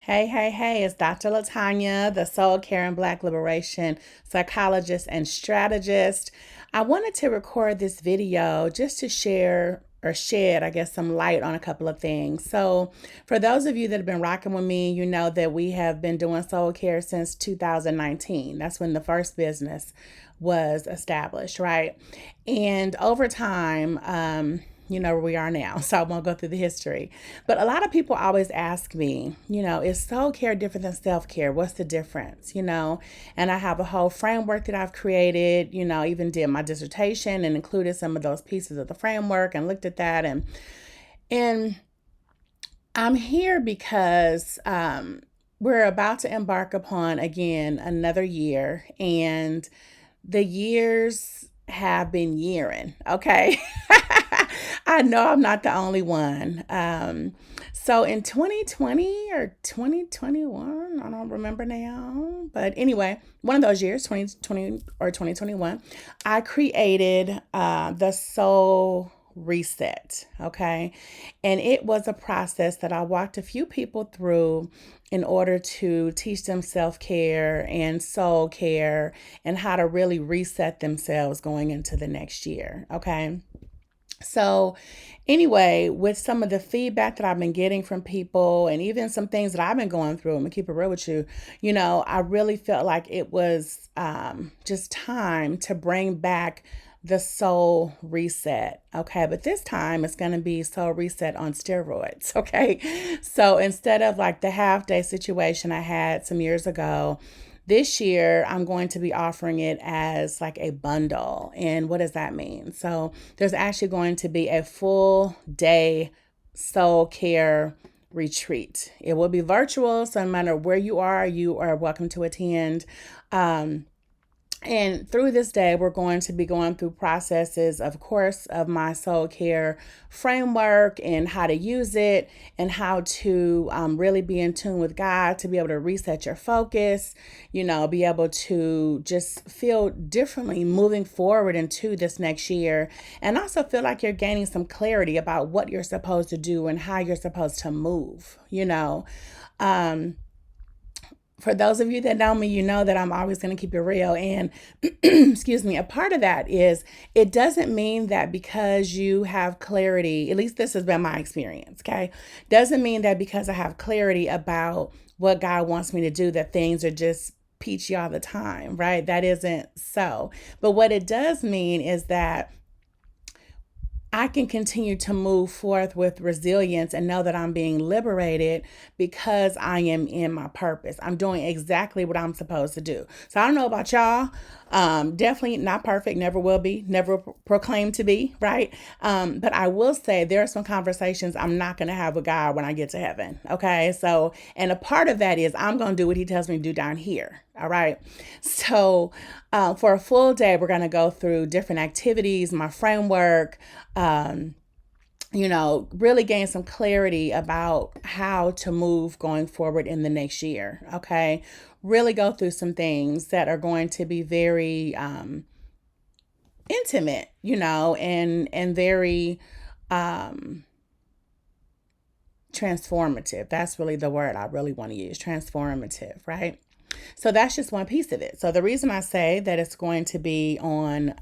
Hey, hey, hey, it's Dr. Latanya, the Soul Care and Black Liberation psychologist and strategist. I wanted to record this video just to share or shed, I guess, some light on a couple of things. So, for those of you that have been rocking with me, you know that we have been doing soul care since 2019. That's when the first business was established, right? And over time, you know where we are now. So I won't go through the history. But a lot of people always ask me, is soul care different than self care? What's the difference? And I have a whole framework that I've created, even did my dissertation and included some of those pieces of the framework and looked at that. And I'm here because we're about to embark upon, again, another year. And the years have been yearing, okay? I know I'm not the only one. So in 2020 or 2021, I don't remember now. But anyway, one of those years, 2020 or 2021, I created the Soul Reset, okay? And it was a process that I walked a few people through in order to teach them self care and soul care and how to really reset themselves going into the next year, okay? So, anyway, with some of the feedback that I've been getting from people and even some things that I've been going through, I'm gonna keep it real with you, I really felt like it was just time to bring back the soul reset. Okay. But this time it's going to be soul reset on steroids. Okay. So instead of like the half day situation I had some years ago, this year, I'm going to be offering it as like a bundle. And what does that mean? So, there's actually going to be a full day soul care retreat. It will be virtual, so no matter where you are welcome to attend. And through this day, we're going to be going through processes, of course, of my soul care framework and how to use it and how to really be in tune with God to be able to reset your focus, be able to just feel differently moving forward into this next year. And also feel like you're gaining some clarity about what you're supposed to do and how you're supposed to move. For those of you that know me, you know that I'm always going to keep it real. And excuse me, a part of that is it doesn't mean that because you have clarity, at least this has been my experience, okay? Doesn't mean that because I have clarity about what God wants me to do, that things are just peachy all the time, right? That isn't so. But what it does mean is that I can continue to move forth with resilience and know that I'm being liberated because I am in my purpose. I'm doing exactly what I'm supposed to do. So I don't know about y'all. Definitely not perfect, never will be, never proclaim to be, right? But I will say there are some conversations I'm not going to have with God when I get to heaven. Okay. So, and a part of that is I'm going to do what he tells me to do down here. All right. So, for a full day, we're going to go through different activities, my framework, really gain some clarity about how to move going forward in the next year. Okay. Really go through some things that are going to be very intimate, and very transformative. That's really the word I really want to use, transformative, right? So that's just one piece of it. So the reason I say that it's going to be on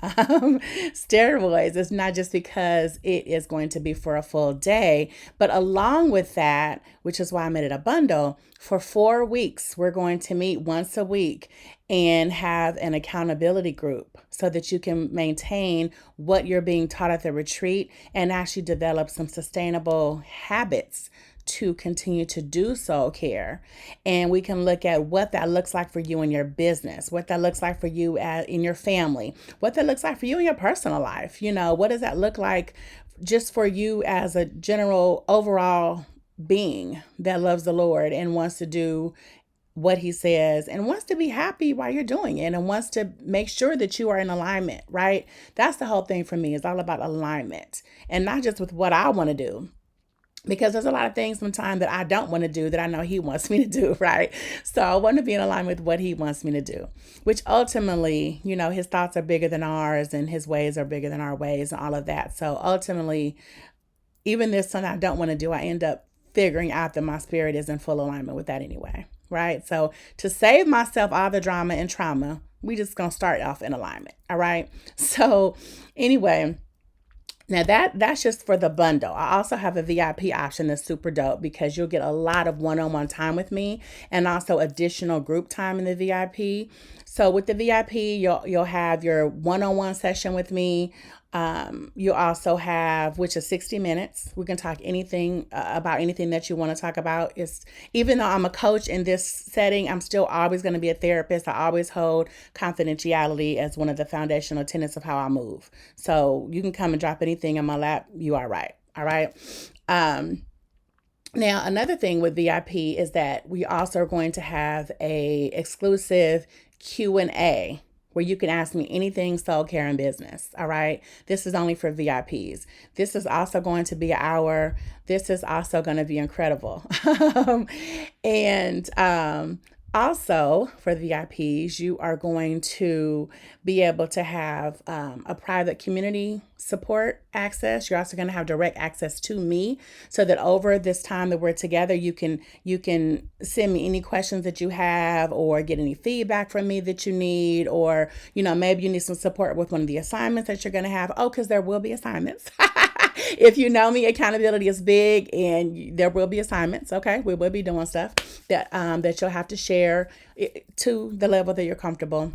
steroids is not just because it is going to be for a full day, but along with that, which is why I made it a bundle, for 4 weeks, we're going to meet once a week and have an accountability group so that you can maintain what you're being taught at the retreat and actually develop some sustainable habits to continue to do soul care. And we can look at what that looks like for you in your business, what that looks like for you in your family, what that looks like for you in your personal life. What does that look like just for you as a general overall being that loves the Lord and wants to do what he says and wants to be happy while you're doing it and wants to make sure that you are in alignment, right? That's the whole thing for me. It's all about alignment and not just with what I want to do, because there's a lot of things sometimes that I don't want to do that I know he wants me to do, right? So I want to be in alignment with what he wants me to do, which ultimately, his thoughts are bigger than ours and his ways are bigger than our ways and all of that. So ultimately, even this something I don't want to do, I end up figuring out that my spirit is in full alignment with that anyway, right? So to save myself all the drama and trauma, we just gonna start off in alignment. All right. So anyway, now that's just for the bundle. I also have a VIP option that's super dope because you'll get a lot of one-on-one time with me and also additional group time in the VIP. So with the VIP, you'll have your one-on-one session with me. You also have, which is 60 minutes. We can talk anything about anything that you want to talk about. It's, even though I'm a coach in this setting, I'm still always going to be a therapist. I always hold confidentiality as one of the foundational tenets of how I move. So you can come and drop anything in my lap. You are right. All right. Now, another thing with VIP is that we also are going to have a exclusive Q&A where you can ask me anything soul care and business. All right. This is only for VIPs. This is also going to be an hour. This is also going to be incredible. and Also, for the VIPs, you are going to be able to have a private community support access. You're also going to have direct access to me, so that over this time that we're together, you can send me any questions that you have, or get any feedback from me that you need, or maybe you need some support with one of the assignments that you're going to have. Oh, because there will be assignments. If you know me, accountability is big, and there will be assignments. Okay, we will be doing stuff that you'll have to share to the level that you're comfortable.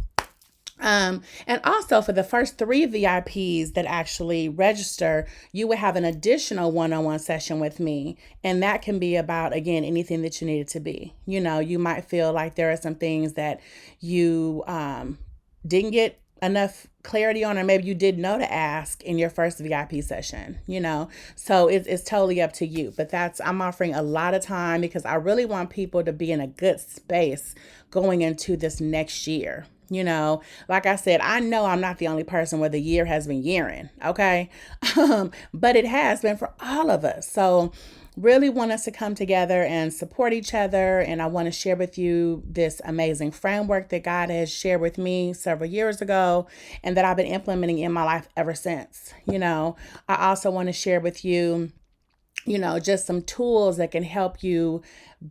And also for the first 3 VIPs that actually register, you will have an additional one-on-one session with me. And that can be about, again, anything that you need it to be. You might feel like there are some things that you didn't get enough clarity on, or maybe you didn't know to ask in your first VIP session, so it's totally up to you. But I'm offering a lot of time because I really want people to be in a good space going into this next year. Like I said, I know I'm not the only person where the year has been yearing, okay? But it has been for all of us. So really want us to come together and support each other. And I want to share with you this amazing framework that God has shared with me several years ago and that I've been implementing in my life ever since. I also want to share with you, just some tools that can help you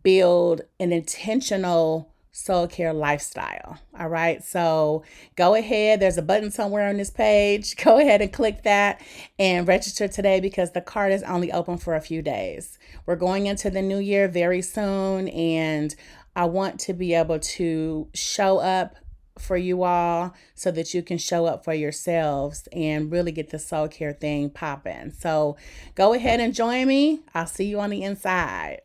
build an intentional soul care lifestyle. All right. So go ahead. There's a button somewhere on this page. Go ahead and click that and register today, because the card is only open for a few days. We're going into the new year very soon, and I want to be able to show up for you all so that you can show up for yourselves and really get the soul care thing popping. So go ahead and join me. I'll see you on the inside.